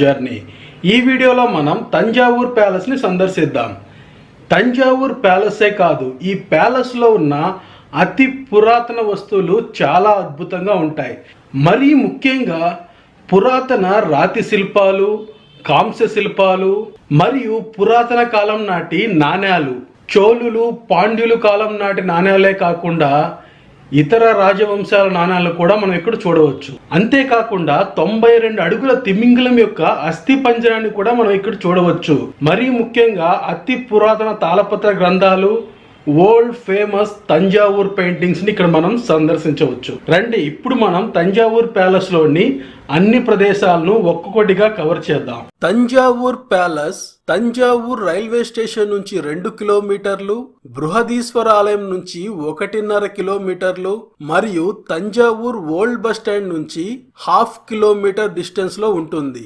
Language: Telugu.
జర్నీ. ఈ వీడియోలో మనం తంజావూర్ ప్యాలెస్ ని సందర్శిద్దాం. తంజావూర్ ప్యాలెసే కాదు, ఈ ప్యాలెస్ లో ఉన్న అతి పురాతన వస్తువులు చాలా అద్భుతంగా ఉంటాయి. మరీ ముఖ్యంగా పురాతన రాతి శిల్పాలు, కాంస్య శిల్పాలు మరియు పురాతన కాలం నాటి నాణేలు, చోళులు, పాండ్యులు కాలం నాటి నాణేలే కాకుండా ఇతర రాజవంశాల నాణాలను కూడా మనం ఇక్కడ చూడవచ్చు. అంతేకాకుండా 92 అడుగుల తిమింగలం యొక్క అస్థి పంజరాన్ని కూడా మనం ఇక్కడ చూడవచ్చు. మరీ ముఖ్యంగా అతి పురాతన తాళపత్ర గ్రంథాలు, వరల్డ్ ఫేమస్ తంజావూర్ పెయింటింగ్స్ ని ఇక్కడ మనం సందర్శించవచ్చు. రండి, ఇప్పుడు మనం తంజావూర్ ప్యాలెస్ లోని అన్ని ప్రదేశాలను ఒక్కొక్కటిగా కవర్ చేద్దాం. Thanjavur palace Thanjavur railway station నుంచి 2 కిలోమీటర్లు, బృహదీశ్వర ఆలయం నుంచి 1.5 కిలోమీటర్లు మరియు తంజావూర్ ఓల్డ్ బస్ స్టాండ్ నుంచి 0.5 కిలోమీటర్ డిస్టెన్స్ లో ఉంటుంది.